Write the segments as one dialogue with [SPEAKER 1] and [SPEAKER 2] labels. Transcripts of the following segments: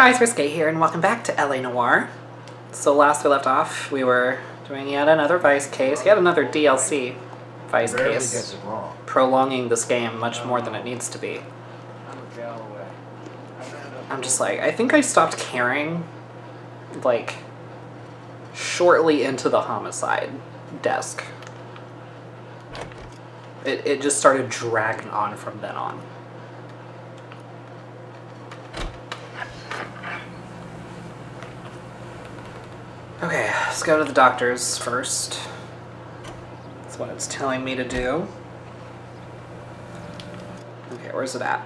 [SPEAKER 1] guys, Risque here, and welcome back to LA Noire. So last we left off, we were doing yet another Vice case, yet another DLC Vice case, prolonging this game much more than it needs to be. I'm just like, I think I stopped caring, like, shortly into the homicide desk. It just started dragging on from then on. Okay, let's go to the doctor's first. That's what it's telling me to do. Okay, where's it at?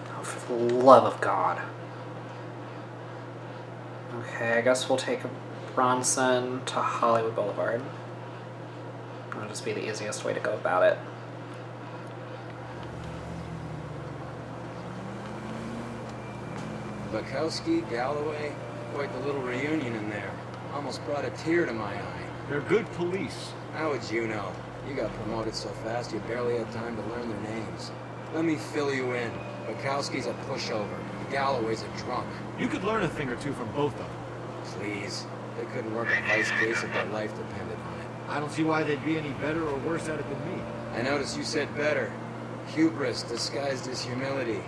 [SPEAKER 1] Oh, for the love of God. Okay, I guess we'll take a Bronson to Hollywood Boulevard. That'll just be the easiest way to go about it.
[SPEAKER 2] Bukowski, Galloway, quite the little reunion in there. Almost brought a tear to my eye.
[SPEAKER 3] They're good police.
[SPEAKER 2] How would you know? You got promoted so fast you barely had time to learn their names. Let me fill you in. Bukowski's a pushover. Galloway's a drunk.
[SPEAKER 3] You could learn a thing or two from both of them.
[SPEAKER 2] Please. They couldn't work a vice case if their life depended on it.
[SPEAKER 3] I don't see why they'd be any better or worse at it than me.
[SPEAKER 2] I noticed you said better. Hubris disguised as humility.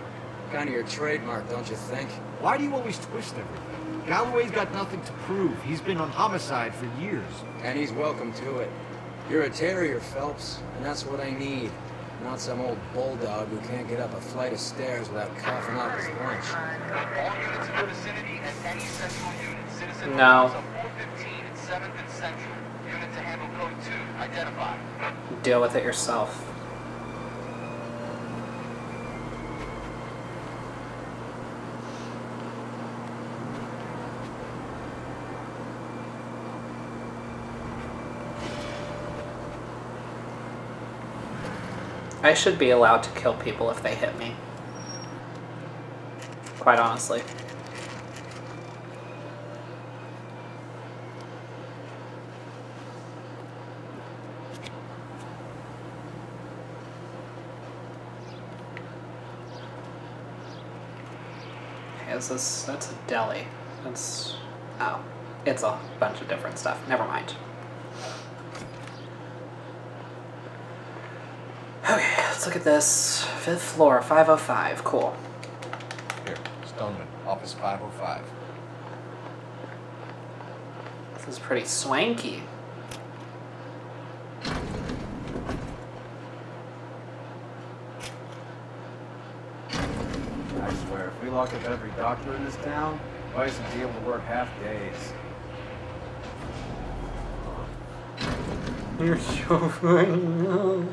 [SPEAKER 2] Kind of your trademark, don't you think?
[SPEAKER 3] Why do you always twist everything? Galloway's got nothing to prove. He's been on homicide for years.
[SPEAKER 2] And he's welcome to it. You're a terrier, Phelps, and that's what I need. Not some old bulldog who can't get up a flight of stairs without coughing off his lunch.
[SPEAKER 4] All units in your vicinity and any central unit. Citizen
[SPEAKER 1] No.
[SPEAKER 4] 415 and 7th and Central. Unit to handle code 2. Identify.
[SPEAKER 1] Deal with it yourself. I should be allowed to kill people if they hit me. Quite honestly. Okay, that's a deli. That's, oh, it's a bunch of different stuff. Never mind. Okay, let's look at this. 5th floor, 505. Cool.
[SPEAKER 5] Here, Stoneman, office 505.
[SPEAKER 1] This is pretty swanky.
[SPEAKER 6] I swear, if we locked up every doctor in this town, Vice would be able to work half days.
[SPEAKER 1] You're so funny.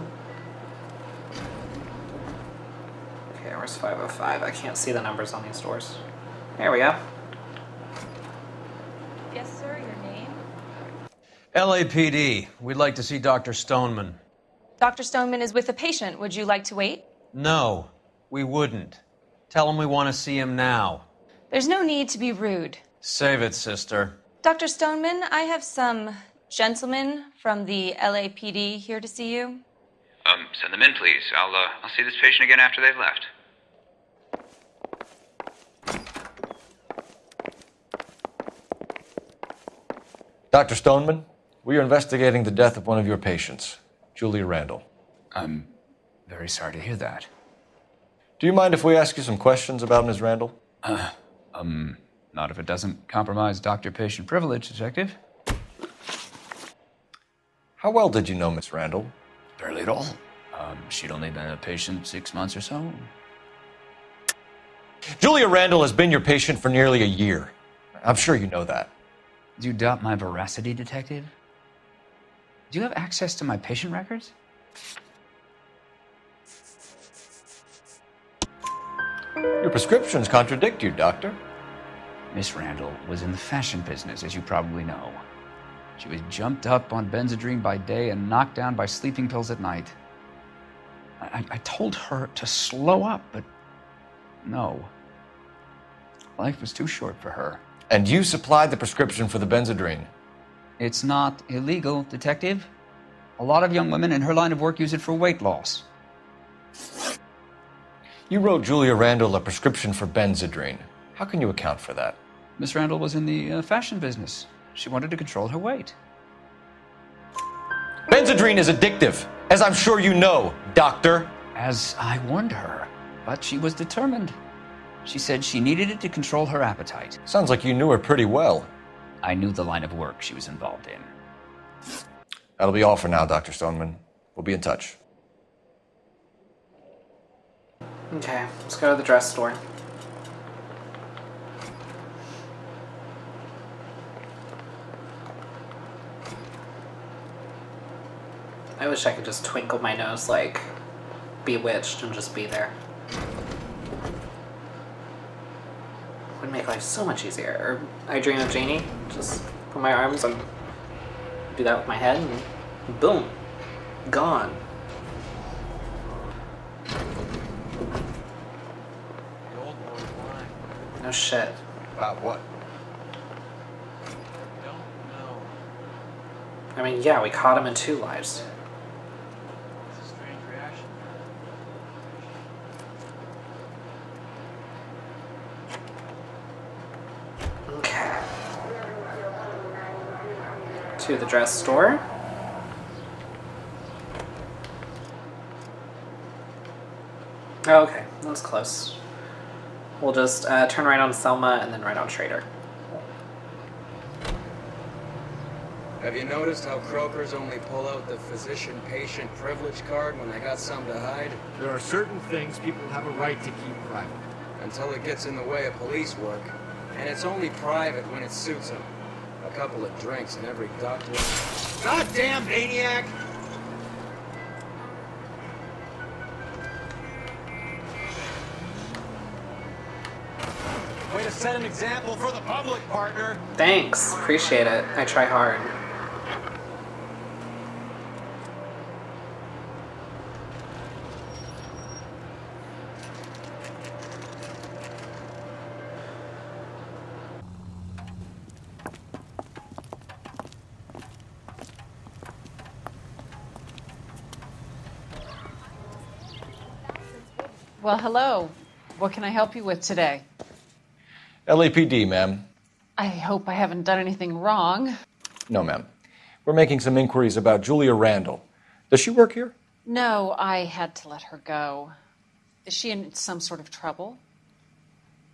[SPEAKER 1] Okay, where's 505? I can't see the numbers on these doors. There we go.
[SPEAKER 7] Yes, sir, your name?
[SPEAKER 8] LAPD. We'd like to see Dr. Stoneman.
[SPEAKER 7] Dr. Stoneman is with a patient. Would you like to wait?
[SPEAKER 8] No, we wouldn't. Tell him we want to see him now.
[SPEAKER 7] There's no need to be rude.
[SPEAKER 8] Save it, sister.
[SPEAKER 7] Dr. Stoneman, I have some gentlemen from the LAPD here to see you.
[SPEAKER 9] Send them in, please. I'll see this patient again after they've left.
[SPEAKER 5] Dr. Stoneman, we are investigating the death of one of your patients, Julia Randall.
[SPEAKER 9] I'm very sorry to hear that.
[SPEAKER 5] Do you mind if we ask you some questions about Ms. Randall?
[SPEAKER 9] Not if it doesn't compromise doctor-patient privilege, Detective.
[SPEAKER 5] How well did you know Miss Randall?
[SPEAKER 9] Barely at all. She'd only been a patient 6 months or so.
[SPEAKER 5] Julia Randall has been your patient for nearly a year. I'm sure you know that.
[SPEAKER 9] Do you doubt my veracity, Detective? Do you have access to my patient records?
[SPEAKER 5] Your prescriptions contradict you, Doctor.
[SPEAKER 9] Miss Randall was in the fashion business, as you probably know. She was jumped up on Benzedrine by day and knocked down by sleeping pills at night. I told her to slow up, but no. Life was too short for her.
[SPEAKER 5] And you supplied the prescription for the Benzedrine.
[SPEAKER 9] It's not illegal, Detective. A lot of young women in her line of work use it for weight loss.
[SPEAKER 5] You wrote Julia Randall a prescription for Benzedrine. How can you account for that?
[SPEAKER 9] Miss Randall was in the fashion business. She wanted to control her weight.
[SPEAKER 5] Benzedrine is addictive, as I'm sure you know, doctor.
[SPEAKER 9] As I warned her, but she was determined. She said she needed it to control her appetite.
[SPEAKER 5] Sounds like you knew her pretty well.
[SPEAKER 9] I knew the line of work she was involved in.
[SPEAKER 5] That'll be all for now, Dr. Stoneman. We'll be in touch.
[SPEAKER 1] Okay, let's go to the dress store. I wish I could just twinkle my nose like Bewitched and just be there. Would make life so much easier. Or I Dream of Janie, just put my arms and do that with my head and boom, gone. No shit.
[SPEAKER 5] About what?
[SPEAKER 1] I mean, yeah, we caught him in 2 lives.
[SPEAKER 6] It's a strange reaction.
[SPEAKER 1] Okay. To the dress store. Oh, okay, that was close. We'll just turn right on Selma and then right on Schrader.
[SPEAKER 2] Have you noticed how croakers only pull out the physician-patient privilege card when they got something to hide?
[SPEAKER 3] There are certain things people have a right to keep private.
[SPEAKER 2] Until it gets in the way of police work. And it's only private when it suits them. A couple of drinks and every doctor... Goddamn maniac!
[SPEAKER 6] Way to set an example for the public, partner.
[SPEAKER 1] Thanks, appreciate it. I try hard.
[SPEAKER 10] Well, hello. What can I help you with today?
[SPEAKER 5] LAPD, ma'am.
[SPEAKER 10] I hope I haven't done anything wrong.
[SPEAKER 5] No, ma'am. We're making some inquiries about Julia Randall. Does she work here?
[SPEAKER 10] No, I had to let her go. Is she in some sort of trouble?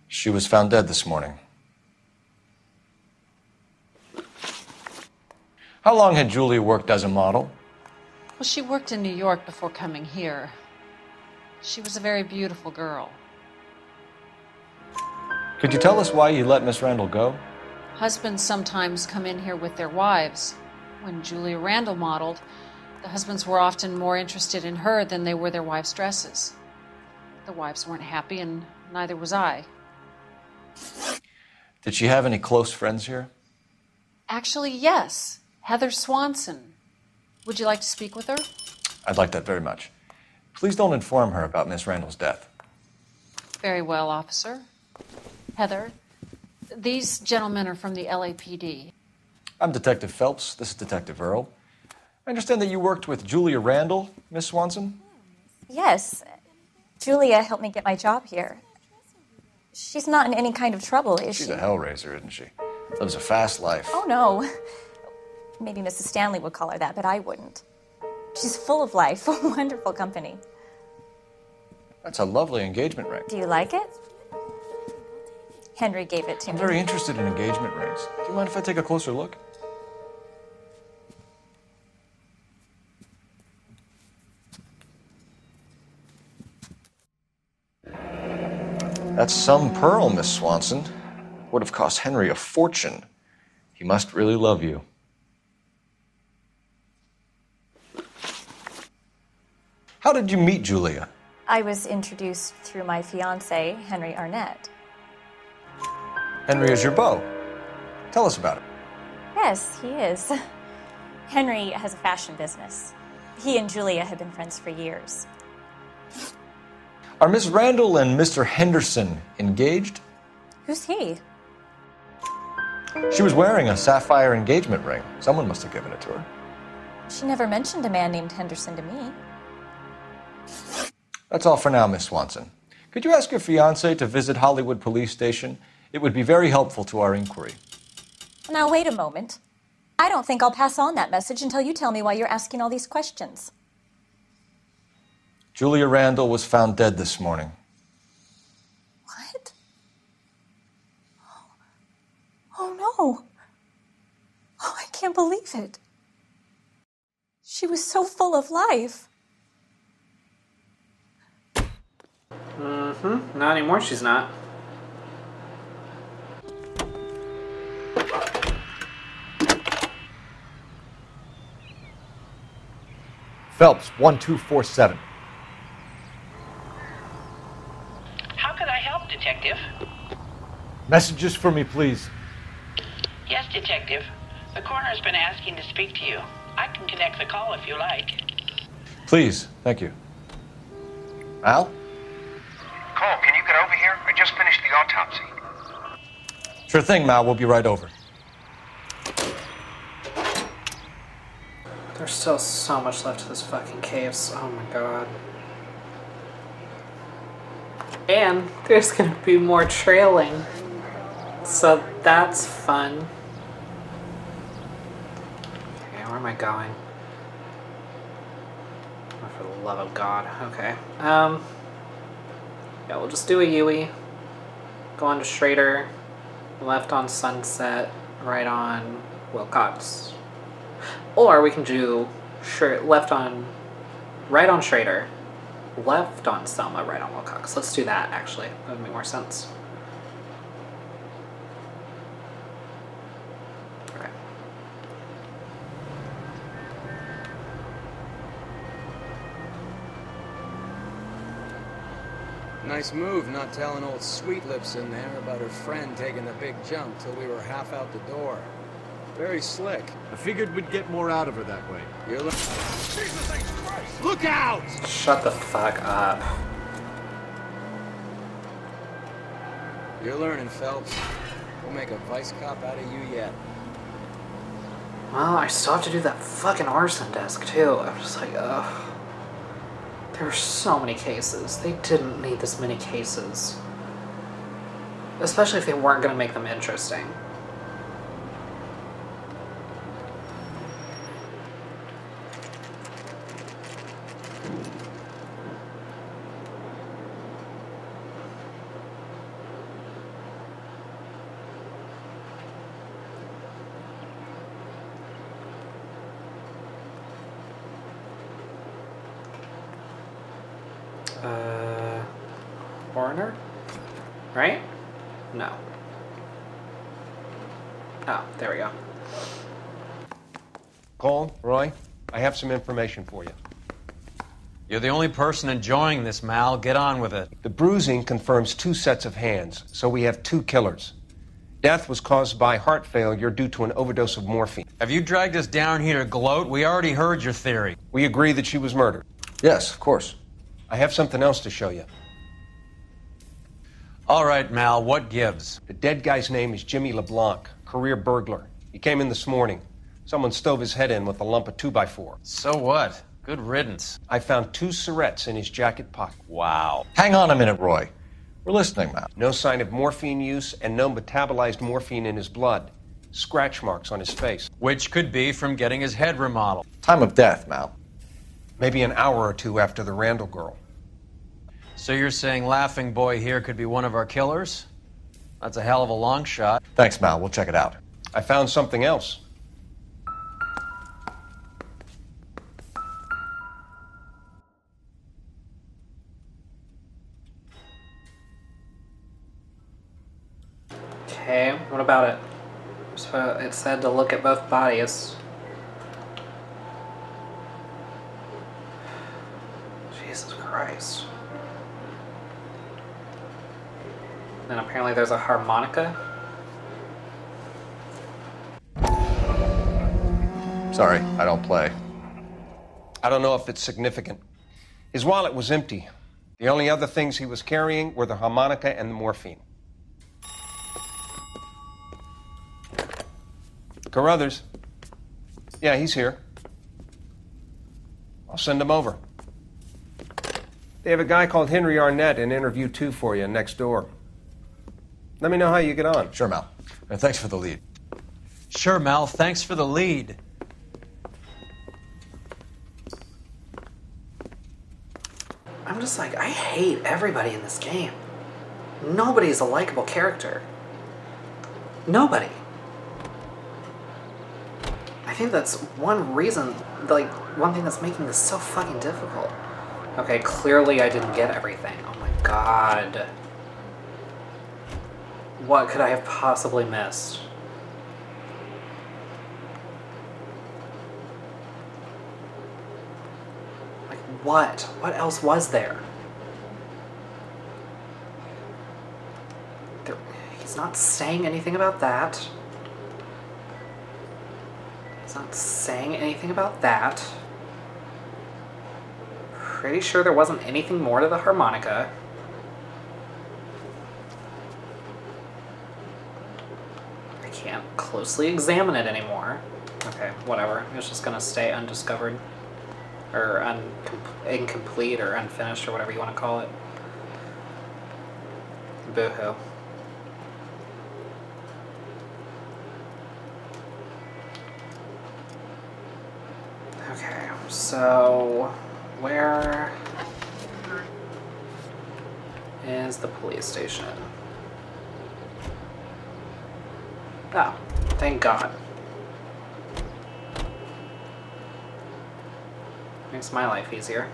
[SPEAKER 5] She was found dead this morning. How long had Julia worked as a model?
[SPEAKER 10] Well, she worked in New York before coming here. She was a very beautiful girl.
[SPEAKER 5] Could you tell us why you let Miss Randall go?
[SPEAKER 10] Husbands sometimes come in here with their wives. When Julia Randall modeled, the husbands were often more interested in her than they were their wives' dresses. The wives weren't happy, and neither was I.
[SPEAKER 5] Did she have any close friends here?
[SPEAKER 10] Actually, yes. Heather Swanson. Would you like to speak with her?
[SPEAKER 5] I'd like that very much. Please don't inform her about Miss Randall's death.
[SPEAKER 10] Very well, officer. Heather, these gentlemen are from the LAPD.
[SPEAKER 5] I'm Detective Phelps. This is Detective Earl. I understand that you worked with Julia Randall, Miss Swanson?
[SPEAKER 11] Yes. Julia helped me get my job here. She's not in any kind of trouble, is she?
[SPEAKER 5] She's a hellraiser, isn't she? Lives a fast life.
[SPEAKER 11] Oh, no. Maybe Mrs. Stanley would call her that, but I wouldn't. She's full of life, wonderful company.
[SPEAKER 5] That's a lovely engagement ring.
[SPEAKER 11] Do you like it? Henry gave it to me.
[SPEAKER 5] I'm very interested in engagement rings. Do you mind if I take a closer look? That's some pearl, Miss Swanson. Would have cost Henry a fortune. He must really love you. How did you meet Julia?
[SPEAKER 11] I was introduced through my fiancé, Henry Arnett.
[SPEAKER 5] Henry is your beau. Tell us about it.
[SPEAKER 11] Yes, he is. Henry has a fashion business. He and Julia have been friends for years.
[SPEAKER 5] Are Miss Randall and Mr. Henderson engaged?
[SPEAKER 11] Who's he?
[SPEAKER 5] She was wearing a sapphire engagement ring. Someone must have given it to her.
[SPEAKER 11] She never mentioned a man named Henderson to me.
[SPEAKER 5] That's all for now, Miss Swanson. Could you ask your fiancé to visit Hollywood Police Station It would be very helpful to our inquiry.
[SPEAKER 11] Now, wait a moment. I don't think I'll pass on that message until you tell me why you're asking all these questions.
[SPEAKER 5] Julia Randall was found dead this morning.
[SPEAKER 11] What? Oh, no. Oh, I can't believe it. She was so full of life.
[SPEAKER 1] Mm-hmm. Not anymore, she's not.
[SPEAKER 3] Phelps, 1247.
[SPEAKER 12] How can I help, Detective?
[SPEAKER 3] Messages for me, please.
[SPEAKER 12] Yes, Detective. The coroner's been asking to speak to you. I can connect the call if you like.
[SPEAKER 5] Please, thank you. Al?
[SPEAKER 13] Cole, can you get over here? I just finished the autopsy.
[SPEAKER 5] Sure thing, Mal. We'll be right over.
[SPEAKER 1] There's still so much left to this fucking case. Oh my god. And there's gonna be more trailing. So that's fun. Okay, where am I going? Oh, for the love of God. Okay. Yeah, we'll just do a Yui. Go on to Schrader. Left on Sunset. Right on Wilcox. Or we can do right on Schrader, left on Selma, right on Wilcox. Let's do that, actually. That would make more sense. Okay.
[SPEAKER 2] Nice move not telling old Sweet Lips in there about her friend taking the big jump till we were half out the door. Very slick.
[SPEAKER 3] I figured we'd get more out of her that way.
[SPEAKER 2] You're
[SPEAKER 3] Jesus H. Christ! Look out!
[SPEAKER 1] Shut the fuck up.
[SPEAKER 2] You're learning, Phelps. We'll make a vice cop out of you yet.
[SPEAKER 1] Well, I still have to do that fucking arson desk, too. I'm just like, ugh. There were so many cases. They didn't need this many cases. Especially if they weren't going to make them interesting. Coroner? Right? No. Oh, there we go.
[SPEAKER 14] Cole, Roy, I have some information for you.
[SPEAKER 8] You're the only person enjoying this, Mal. Get on with it.
[SPEAKER 14] The bruising confirms 2 sets of hands, so we have 2 killers. Death was caused by heart failure due to an overdose of morphine.
[SPEAKER 8] Have you dragged us down here to gloat? We already heard your theory.
[SPEAKER 14] We agree that she was murdered.
[SPEAKER 5] Yes, of course.
[SPEAKER 14] I have something else to show you.
[SPEAKER 8] All right, Mal, what gives?
[SPEAKER 14] The dead guy's name is Jimmy LeBlanc, career burglar. He came in this morning. Someone stove his head in with a lump of 2x4.
[SPEAKER 8] So what? Good riddance.
[SPEAKER 14] I found 2 Syrettes in his jacket pocket.
[SPEAKER 8] Wow.
[SPEAKER 5] Hang on a minute, Roy. We're listening, Mal.
[SPEAKER 14] No sign of morphine use and no metabolized morphine in his blood. Scratch marks on his face.
[SPEAKER 8] Which could be from getting his head remodeled.
[SPEAKER 5] Time of death, Mal.
[SPEAKER 14] Maybe an hour or 2 after the Randall girl.
[SPEAKER 8] So you're saying Laughing Boy here could be one of our killers? That's a hell of a long shot.
[SPEAKER 5] Thanks, Mal. We'll check it out.
[SPEAKER 14] I found something else.
[SPEAKER 1] Okay, what about it? So it said to look at both bodies. Jesus Christ. And apparently there's a harmonica.
[SPEAKER 5] Sorry, I don't play.
[SPEAKER 14] I don't know if it's significant. His wallet was empty. The only other things he was carrying were the harmonica and the morphine. Carruthers. Yeah, he's here. I'll send him over. They have a guy called Henry Arnett in interview 2 for you next door. Let me know how you get on.
[SPEAKER 5] Sure, Mal. And thanks for the lead.
[SPEAKER 8] Sure, Mel. Thanks for the lead.
[SPEAKER 1] I'm just like, I hate everybody in this game. Nobody's a likable character. Nobody. I think that's one reason, like, one thing that's making this so fucking difficult. Okay, clearly I didn't get everything. Oh my god. What could I have possibly missed? Like, what? What else was there? He's not saying anything about that. He's not saying anything about that. Pretty sure there wasn't anything more to the harmonica. I can't closely examine it anymore. Okay, whatever. It's just gonna stay undiscovered. Or incomplete or unfinished or whatever you want to call it. Boo-hoo. Okay, so where is the police station? Oh, thank God. Makes my life easier.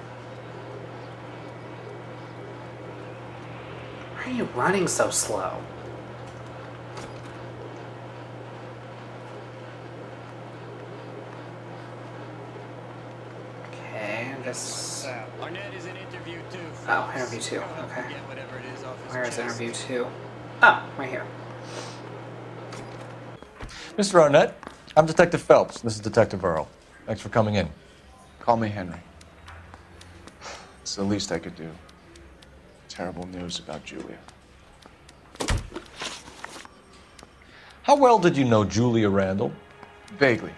[SPEAKER 1] Why are you running so slow? Okay, I guess... Oh, interview 2, okay. Where is interview 2? Oh, right here.
[SPEAKER 5] Mr. Arnett, I'm Detective Phelps. This is Detective Earl. Thanks for coming in.
[SPEAKER 9] Call me Henry. It's the least I could do. Terrible news about Julia.
[SPEAKER 5] How well did you know Julia Randall?
[SPEAKER 9] Vaguely.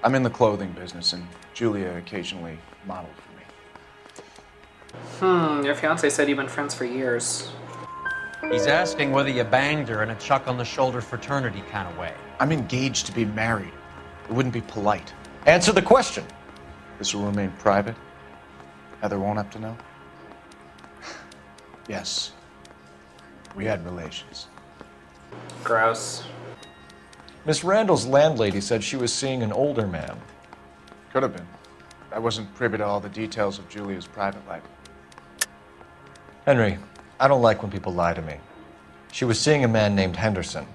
[SPEAKER 9] I'm in the clothing business, and Julia occasionally modeled for me.
[SPEAKER 1] Your fiancé said you've been friends for years.
[SPEAKER 8] He's asking whether you banged her in a chuck-on-the-shoulder fraternity kind of way.
[SPEAKER 9] I'm engaged to be married. It wouldn't be polite.
[SPEAKER 5] Answer the question.
[SPEAKER 9] This will remain private? Heather won't have to know? Yes. We had relations.
[SPEAKER 1] Gross.
[SPEAKER 5] Miss Randall's landlady said she was seeing an older man.
[SPEAKER 9] Could have been. I wasn't privy to all the details of Julia's private life.
[SPEAKER 5] Henry, I don't like when people lie to me. She was seeing a man named Henderson.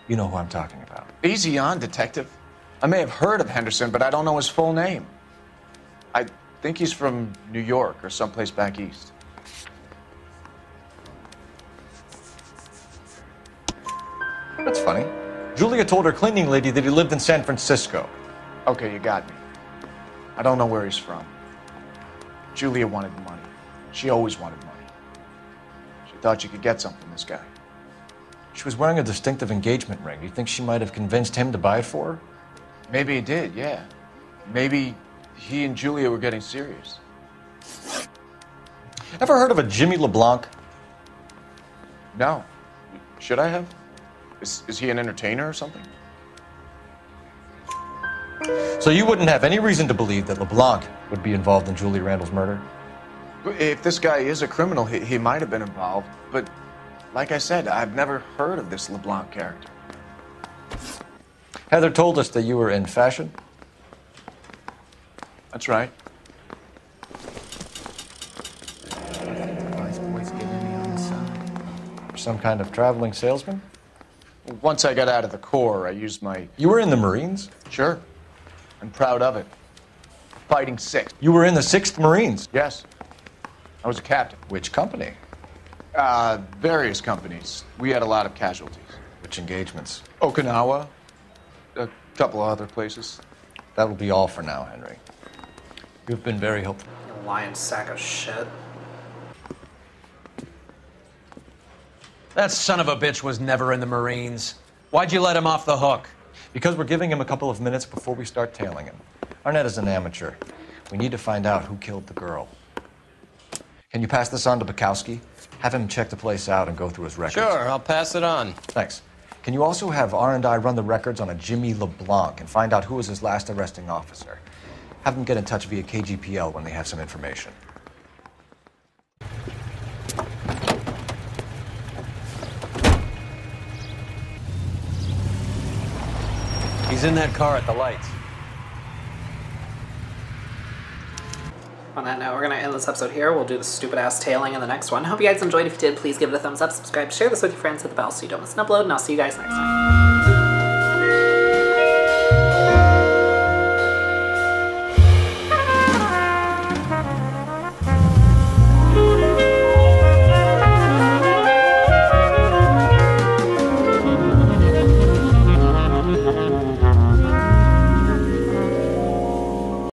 [SPEAKER 5] You know who I'm talking about.
[SPEAKER 9] Easy on, Detective. I may have heard of Henderson, but I don't know his full name. I think he's from New York or someplace back east.
[SPEAKER 5] That's funny. Julia told her cleaning lady that he lived in San Francisco.
[SPEAKER 9] Okay, you got me. I don't know where he's from. Julia wanted money. She always wanted money. She thought she could get something from this guy.
[SPEAKER 5] She was wearing a distinctive engagement ring. Do you think she might have convinced him to buy it for her?
[SPEAKER 9] Maybe he did, yeah. Maybe he and Julia were getting serious.
[SPEAKER 5] Ever heard of a Jimmy LeBlanc?
[SPEAKER 9] No. Should I have? Is he an entertainer or something?
[SPEAKER 5] So you wouldn't have any reason to believe that LeBlanc would be involved in Julia Randall's murder?
[SPEAKER 9] If this guy is a criminal, he might have been involved. But like I said, I've never heard of this LeBlanc character.
[SPEAKER 5] Heather told us that you were in fashion.
[SPEAKER 9] That's right.
[SPEAKER 5] Some kind of traveling salesman?
[SPEAKER 9] Once I got out of the Corps, I used my...
[SPEAKER 5] You were in the Marines?
[SPEAKER 9] Sure. I'm proud of it. Fighting 6th.
[SPEAKER 5] You were in the 6th Marines?
[SPEAKER 9] Yes. I was a captain.
[SPEAKER 5] Which company?
[SPEAKER 9] Various companies. We had a lot of casualties.
[SPEAKER 5] Which engagements?
[SPEAKER 9] Okinawa. A couple of other places.
[SPEAKER 5] That will be all for now, Henry. You've been very helpful.
[SPEAKER 1] You lying sack of shit.
[SPEAKER 8] That son of a bitch was never in the Marines. Why'd you let him off the hook?
[SPEAKER 5] Because we're giving him a couple of minutes before we start tailing him. Arnett is an amateur. We need to find out who killed the girl. Can you pass this on to Bukowski? Have him check the place out and go through his records.
[SPEAKER 8] Sure, I'll pass it on.
[SPEAKER 5] Thanks. Can you also have R&I run the records on a Jimmy LeBlanc and find out who was his last arresting officer? Have them get in touch via KGPL when they have some information.
[SPEAKER 8] He's in that car at the lights.
[SPEAKER 1] On that note, we're going to end this episode here. We'll do the stupid-ass tailing in the next one. Hope you guys enjoyed. If you did, please give it a thumbs up, subscribe, share this with your friends, hit the bell so you don't miss an upload, and I'll see you guys next time.